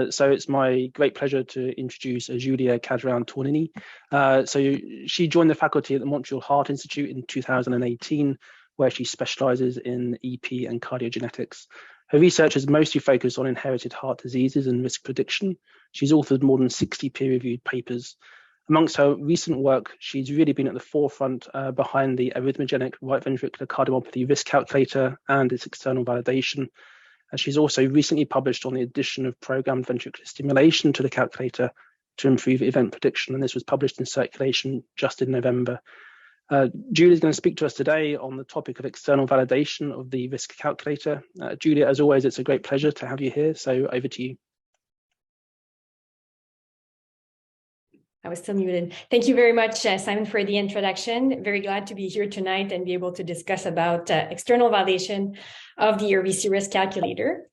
So it's my great pleasure to introduce Julia Cadrin Tourigny. So she joined the faculty at the Montreal Heart Institute in 2018, where she specializes in EP and cardiogenetics. Her research is mostly focused on inherited heart diseases and risk prediction. She's authored more than 60 peer-reviewed papers. Amongst her recent work, she's really been at the forefront behind the arrhythmogenic right ventricular cardiomyopathy risk calculator and its external validation. She's also recently published on the addition of programmed ventricular stimulation to the calculator to improve event prediction, and this was published in Circulation just in November. Julia is going to speak to us today on the topic of external validation of the risk calculator. Julia, as always, it's a great pleasure to have you here, so over to you. I was still muted. Thank you very much, Simon, for the introduction. Very glad to be here tonight and be able to discuss about external validation of the RVC risk calculator.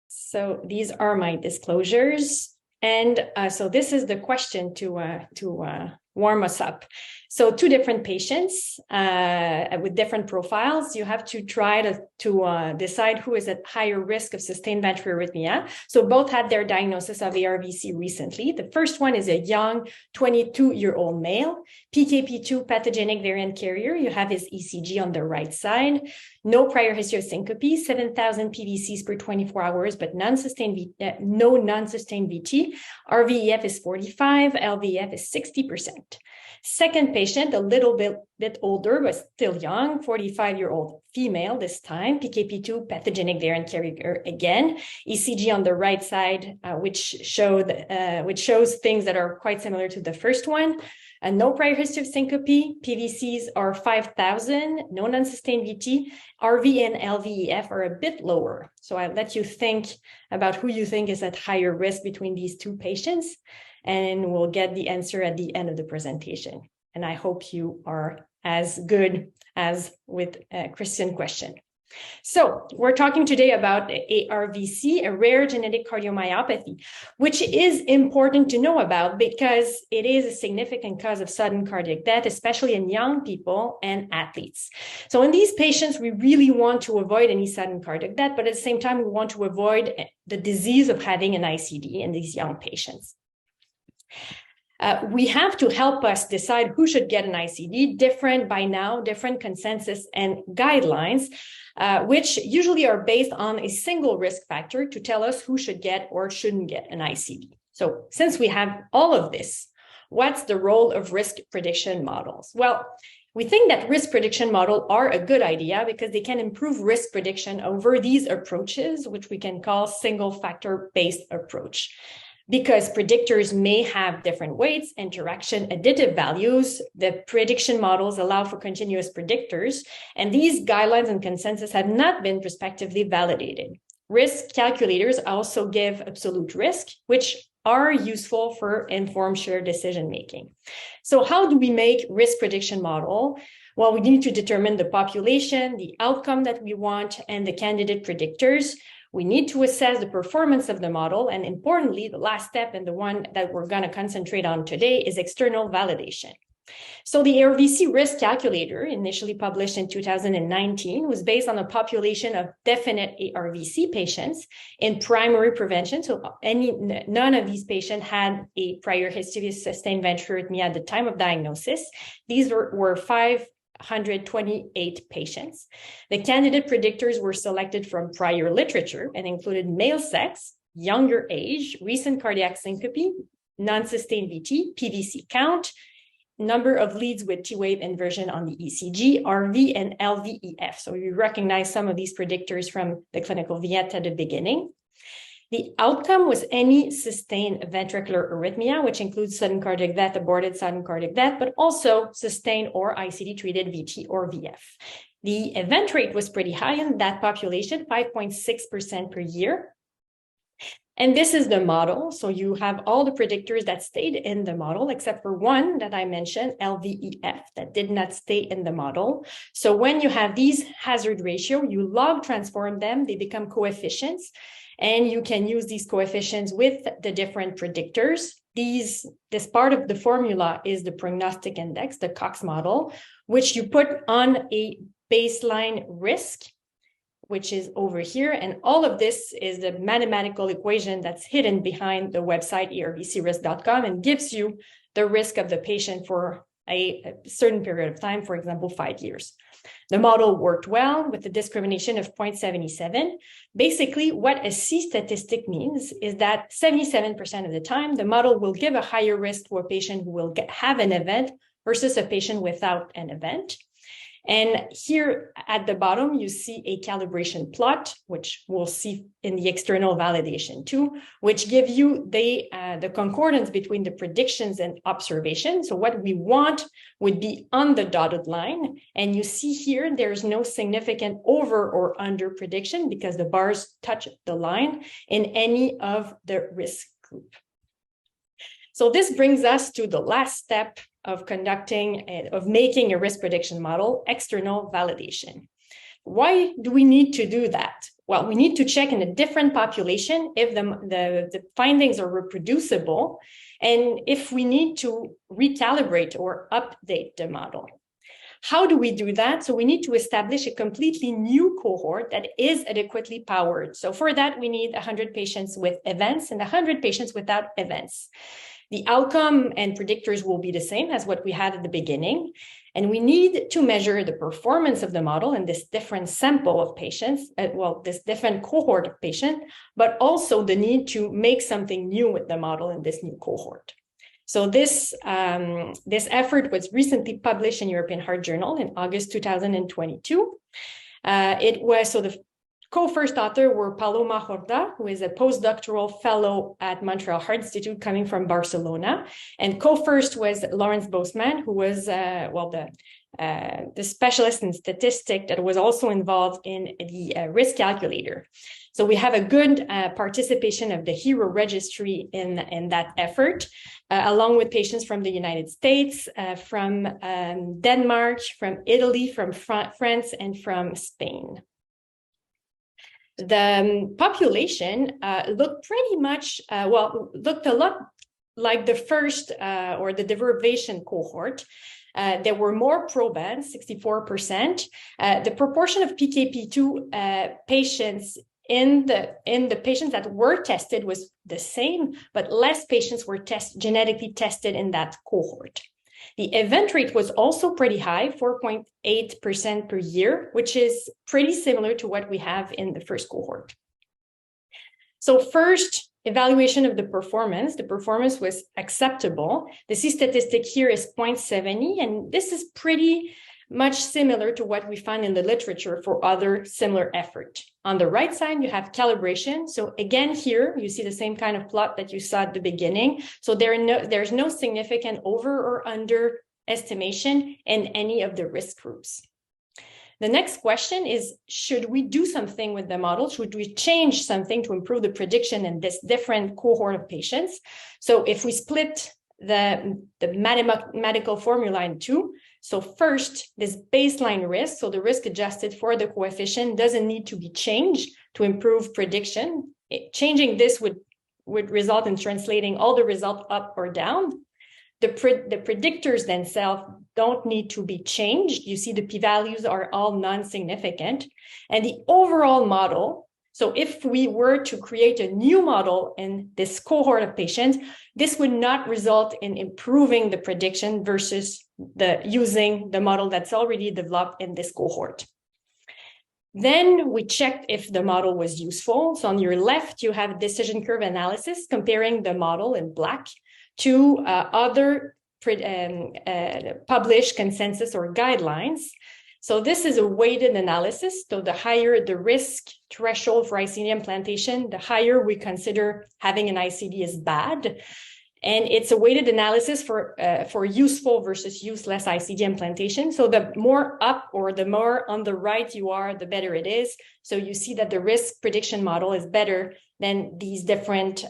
So these are my disclosures. And so this is the question to warm us up. So two different patients with different profiles. You have to try to decide who is at higher risk of sustained ventricular arrhythmia. So both had their diagnosis of ARVC recently. The first one is a young 22-year-old male, PKP2 pathogenic variant carrier. You have his ECG on the right side. No prior history of syncope, 7,000 PVCs per 24 hours, but no non-sustained VT. RVEF is 45, LVEF is 60%. Second patient, a little bit older, but still young, 45-year-old female this time, PKP2 pathogenic variant carrier again, ECG on the right side, which shows things that are quite similar to the first one. And no prior history of syncope, PVCs are 5,000, no non-sustained VT, RV and LVEF are a bit lower. So I'll let you think about who you think is at higher risk between these two patients, and we'll get the answer at the end of the presentation. And I hope you are as good as with Christian's question. So we're talking today about ARVC, a rare genetic cardiomyopathy, which is important to know about because it is a significant cause of sudden cardiac death, especially in young people and athletes. So in these patients, we really want to avoid any sudden cardiac death, but at the same time, we want to avoid the disease of having an ICD in these young patients. We have to help us decide who should get an ICD, different consensus and guidelines, which usually are based on a single risk factor to tell us who should get or shouldn't get an ICD. So since we have all of this, what's the role of risk prediction models? Well, we think that risk prediction models are a good idea because they can improve risk prediction over these approaches, which we can call single factor based approach. Because predictors may have different weights, interaction, additive values, the prediction models allow for continuous predictors, and these guidelines and consensus have not been prospectively validated. Risk calculators also give absolute risk, which are useful for informed shared decision-making. So how do we make risk prediction model? Well, we need to determine the population, the outcome that we want, and the candidate predictors. We need to assess the performance of the model. And importantly, the last step and the one that we're going to concentrate on today is external validation. So the ARVC risk calculator, initially published in 2019, was based on a population of definite ARVC patients in primary prevention. So none of these patients had a prior history of sustained ventricular arrhythmia at the time of diagnosis. These were 528 patients. The candidate predictors were selected from prior literature and included male sex, younger age, recent cardiac syncope, non-sustained VT, PVC count, number of leads with T-wave inversion on the ECG, RV, and LVEF. So we recognize some of these predictors from the clinical vignette at the beginning. The outcome was any sustained ventricular arrhythmia, which includes sudden cardiac death, aborted sudden cardiac death, but also sustained or ICD-treated VT or VF. The event rate was pretty high in that population, 5.6% per year. And this is the model. So you have all the predictors that stayed in the model, except for one that I mentioned, LVEF, that did not stay in the model. So when you have these hazard ratio, you log transform them, they become coefficients. And you can use these coefficients with the different predictors. This part of the formula is the prognostic index, the Cox model, which you put on a baseline risk which is over here. And all of this is the mathematical equation that's hidden behind the website ervcrisk.com and gives you the risk of the patient for a certain period of time, for example, 5 years. The model worked well with the discrimination of 0.77. Basically, what a C statistic means is that 77% of the time, the model will give a higher risk to a patient who will have an event versus a patient without an event. And here at the bottom, you see a calibration plot, which we'll see in the external validation too, which give you the concordance between the predictions and observations. So what we want would be on the dotted line. And you see here, there's no significant over or under prediction because the bars touch the line in any of the risk group. So this brings us to the last step of making a risk prediction model, external validation. Why do we need to do that? Well, we need to check in a different population if the findings are reproducible and if we need to recalibrate or update the model. How do we do that? So we need to establish a completely new cohort that is adequately powered. So for that, we need 100 patients with events and 100 patients without events. The outcome and predictors will be the same as what we had at the beginning. And we need to measure the performance of the model in this different sample of patients, this different cohort of patients, but also the need to make something new with the model in this new cohort. So this effort was recently published in European Heart Journal in August 2022. The co-first author were Paloma Horta, who is a postdoctoral fellow at Montreal Heart Institute coming from Barcelona. And co-first was Lawrence Boseman, who was the specialist in statistics that was also involved in the risk calculator. So we have a good participation of the HiRO registry in that effort, along with patients from the United States, from Denmark, from Italy, from France, and from Spain. The population looked a lot like the first or the derivation cohort. There were more proband, 64%. The proportion of PKP2 patients in the patients that were tested was the same, but less patients were genetically tested in that cohort. The event rate was also pretty high, 4.8% per year, which is pretty similar to what we have in the first cohort. So first, evaluation of the performance. The performance was acceptable. The C statistic here is 0.70, and this is pretty much similar to what we find in the literature for other similar effort. On the right side, you have calibration. So again, here you see the same kind of plot that you saw at the beginning. So there's no significant over or under estimation in any of the risk groups. The next question is, should we do something with the model? Should we change something to improve the prediction in this different cohort of patients? So if we split the mathematical formula in two, so first, this baseline risk, so the risk adjusted for the coefficient doesn't need to be changed to improve prediction. Changing this would result in translating all the results up or down. The predictors themselves don't need to be changed. You see the p-values are all non-significant. And the overall model, so if we were to create a new model in this cohort of patients, this would not result in improving the prediction versus using the model that's already developed in this cohort. Then we checked if the model was useful. So on your left, you have decision curve analysis comparing the model in black to other published consensus or guidelines. So this is a weighted analysis. So the higher the risk threshold for ICD implantation, the higher we consider having an ICD is bad. And it's a weighted analysis for useful versus useless ICD implantation. So the more up or the more on the right you are, the better it is. So you see that the risk prediction model is better than these different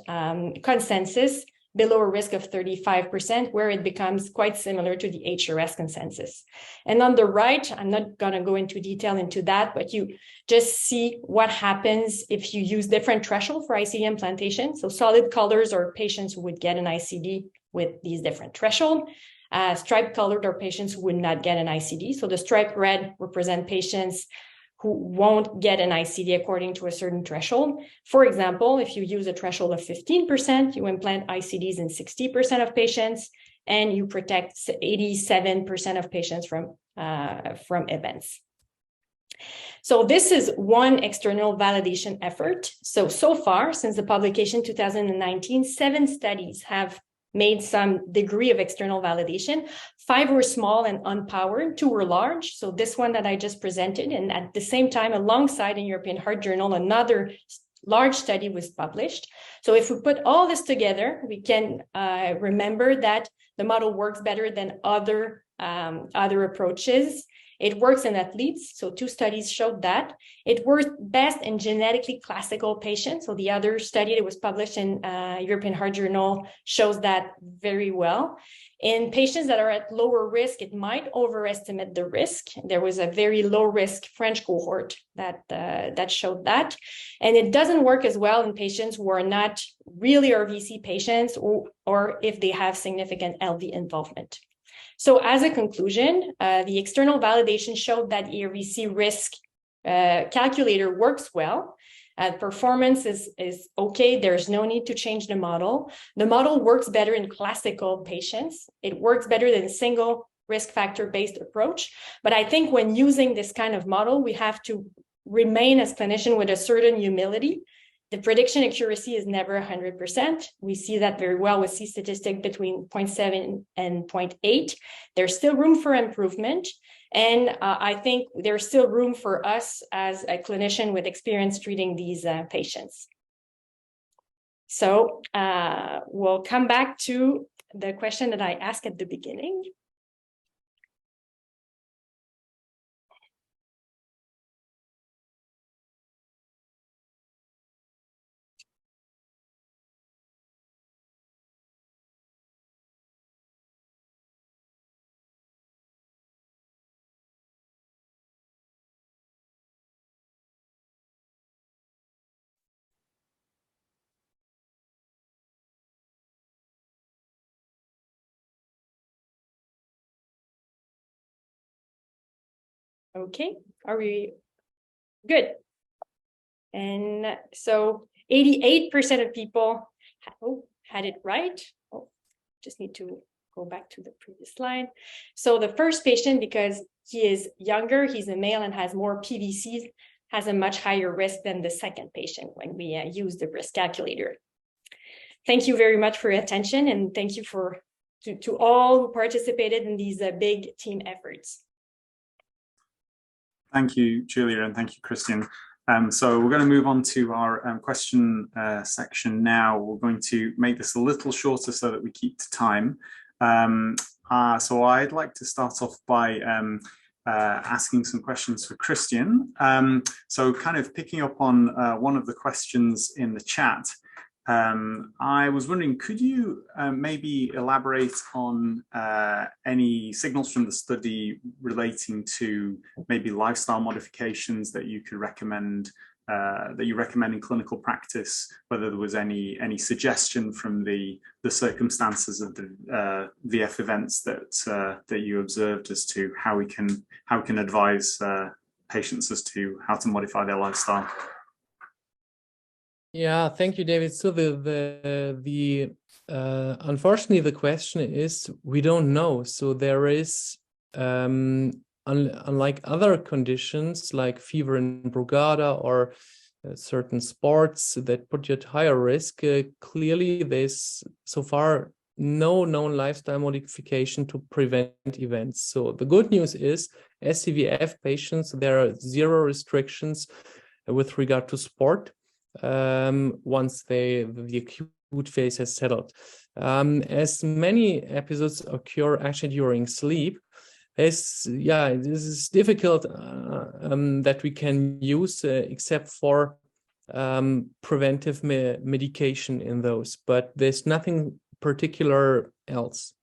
consensus below a risk of 35%, where it becomes quite similar to the HRS consensus. And on the right, I'm not going to go into detail into that, but you just see what happens if you use different thresholds for ICD implantation. So solid colors are patients who would get an ICD with these different thresholds. Striped colored are patients who would not get an ICD. So the striped red represent patients who won't get an ICD according to a certain threshold. For example, if you use a threshold of 15%, you implant ICDs in 60% of patients, and you protect 87% of patients from events. So this is one external validation effort. So far, since the publication 2019, 7 studies have made some degree of external validation. 5 were small and unpowered, 2 were large. So this one that I just presented, and at the same time, alongside in European Heart Journal, another large study was published. So if we put all this together, we can remember that the model works better than other approaches. It works in athletes, so 2 studies showed that. It works best in genetically classical patients. So the other study that was published in European Heart Journal shows that very well. In patients that are at lower risk, it might overestimate the risk. There was a very low risk French cohort that showed that. And it doesn't work as well in patients who are not really RVC patients or if they have significant LV involvement. So as a conclusion, the external validation showed that ERVC risk calculator works well. Performance is okay. There's no need to change the model. The model works better in classical patients. It works better than single risk factor-based approach. But I think when using this kind of model, we have to remain as clinician with a certain humility. The prediction accuracy is never 100%. We see that very well with C-statistic between 0.7 and 0.8. There's still room for improvement. And I think there's still room for us as a clinician with experience treating these patients. So we'll come back to the question that I asked at the beginning. Okay, are we good? And so 88% of people had it right. Oh, just need to go back to the previous slide. So the first patient, because he is younger, he's a male and has more PVCs, has a much higher risk than the second patient when we use the risk calculator. Thank you very much for your attention, and thank you to all who participated in these big team efforts. Thank you, Julia, and thank you, Christian. So we're going to move on to our question section now. We're going to make this a little shorter so that we keep to time. So I'd like to start off by asking some questions for Christian. So kind of picking up on one of the questions in the chat, I was wondering, could you maybe elaborate on any signals from the study relating to maybe lifestyle modifications that you could recommend, that you recommend in clinical practice, whether there was any suggestion from the circumstances of the VF events that you observed as to how we can advise patients as to how to modify their lifestyle? Yeah, thank you, David. So unfortunately, the question is, we don't know. So there is, unlike other conditions like fever and Brugada or certain sports that put you at higher risk, clearly there's so far no known lifestyle modification to prevent events. So the good news is, SCVF patients, there are 0 restrictions with regard to sport. Once the acute phase has settled. As many episodes occur actually during sleep, this is difficult that we can use except for preventive medication in those, but there's nothing particular else.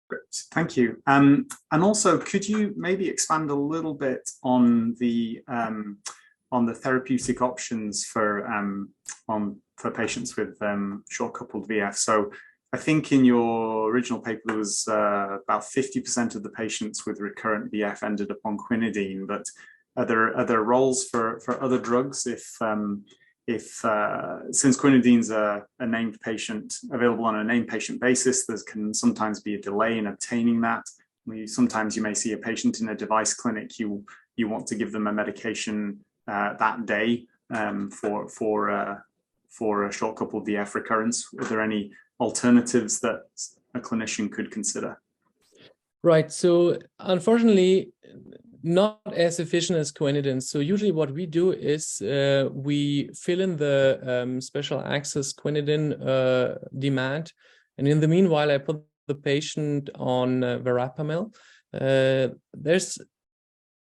Great, thank you. And also, could you maybe expand a little bit on the therapeutic options for patients with short coupled VF? So I think in your original paper, there was about 50% of the patients with recurrent VF ended up on quinidine, but are there roles for other drugs if since quinidine's a named patient, available on a named patient basis, there can sometimes be a delay in obtaining that. Sometimes you may see a patient in a device clinic, you want to give them a medication that day for a short couple VF recurrence. Are there any alternatives that a clinician could consider? Right. So unfortunately, not as efficient as quinidine. So usually what we do is we fill in the special access quinidine demand. And in the meanwhile, I put the patient on verapamil. There's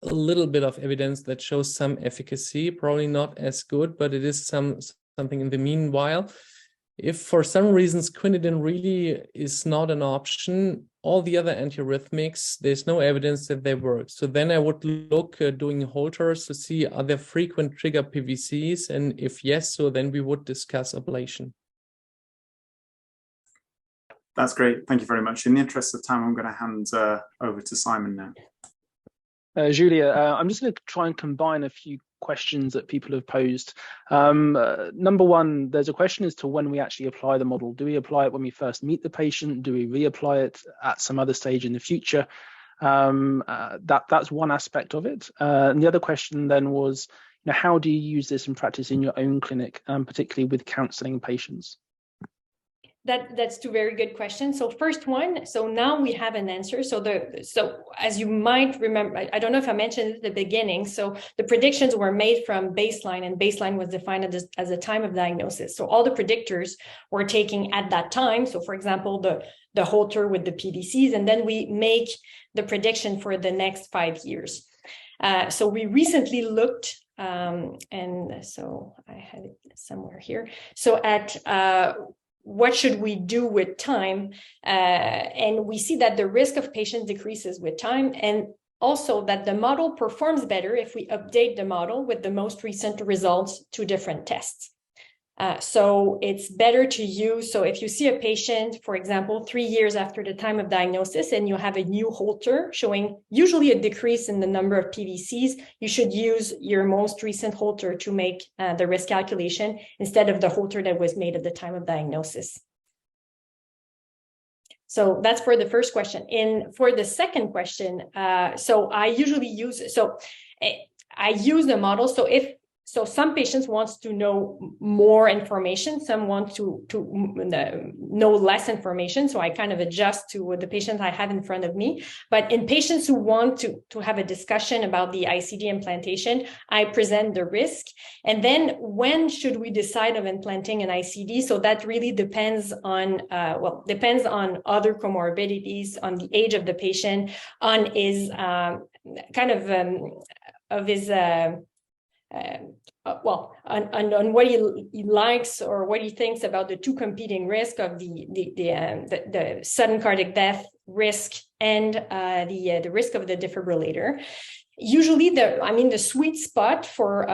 a little bit of evidence that shows some efficacy, probably not as good, but it is something in the meanwhile. If for some reasons quinidine really is not an option, all the other antiarrhythmics, there's no evidence that they work. So then I would look doing Holters to see are there frequent trigger PVCs, and if yes, so then we would discuss ablation. That's great. Thank you very much. In the interest of time, I'm going to hand over to Simon now. Julia, I'm just going to try and combine a few questions that people have posed. Number one, there's a question as to when we actually apply the model. Do we apply it when we first meet the patient? Do we reapply it at some other stage in the future? That's one aspect of it. And the other question then was, how do you use this in practice in your own clinic, particularly with counseling patients? That's two very good questions. So first one, so now we have an answer. So as you might remember, I don't know if I mentioned at the beginning, so the predictions were made from baseline, and baseline was defined as a time of diagnosis. So all the predictors were taking at that time. So for example, the Holter with the PVCs, and then we make the prediction for the next 5 years. So we recently looked, and so I had it somewhere here. So at what should we do with time? And we see that the risk of patients decreases with time, and also that the model performs better if we update the model with the most recent results to different tests. So it's better to use, so if you see a patient, for example, 3 years after the time of diagnosis, and you have a new Holter showing usually a decrease in the number of PVCs, you should use your most recent Holter to make the risk calculation instead of the Holter that was made at the time of diagnosis. So that's for the first question. And for the second question, so I usually use, I use the model. So some patients want to know more information, some want to know less information. So I kind of adjust to the patients I have in front of me. But in patients who want to have a discussion about the ICD implantation, I present the risk. And then when should we decide of implanting an ICD? So that really depends on, depends on other comorbidities, on the age of the patient, on his on what he likes or what he thinks about the two competing risks of the sudden cardiac death risk and the risk of the defibrillator. Usually, the sweet spot for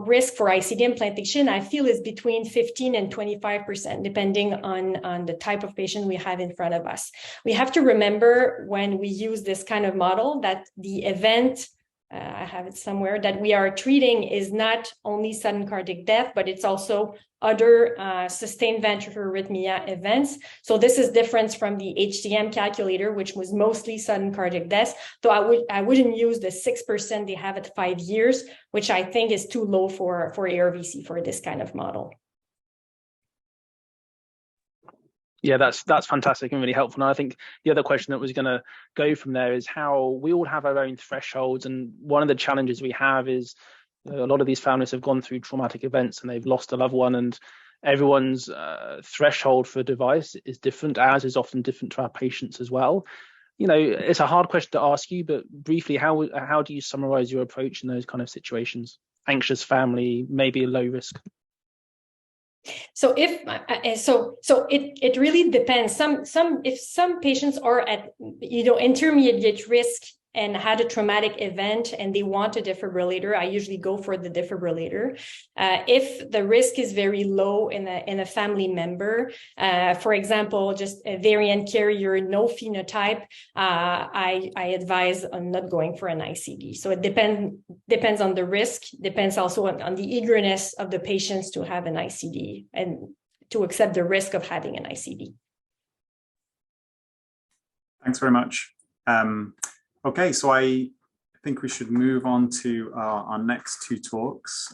risk for ICD implantation, I feel, is between 15 and 25%, depending on the type of patient we have in front of us. We have to remember when we use this kind of model that the event, I have it somewhere, that we are treating is not only sudden cardiac death, but it's also other sustained ventricular arrhythmia events. So this is different from the HTM calculator, which was mostly sudden cardiac death. So I wouldn't use the 6% they have at 5 years, which I think is too low for ARVC for this kind of model. Yeah, that's fantastic and really helpful. And I think the other question that was going to go from there is how we all have our own thresholds. And one of the challenges we have is a lot of these families have gone through traumatic events and they've lost a loved one, and everyone's threshold for device is different. Ours is often different to our patients as well. It's a hard question to ask you, but briefly, how do you summarize your approach in those kind of situations? Anxious family, maybe a low risk. So it really depends. If some patients are at intermediate risk and had a traumatic event and they want a defibrillator, I usually go for the defibrillator. If the risk is very low in a family member, for example, just a variant carrier, no phenotype, I advise on not going for an ICD. So it depends on the risk, depends also on the eagerness of the patients to have an ICD and to accept the risk of having an ICD. Thanks very much. Okay, so I think we should move on to our next two talks.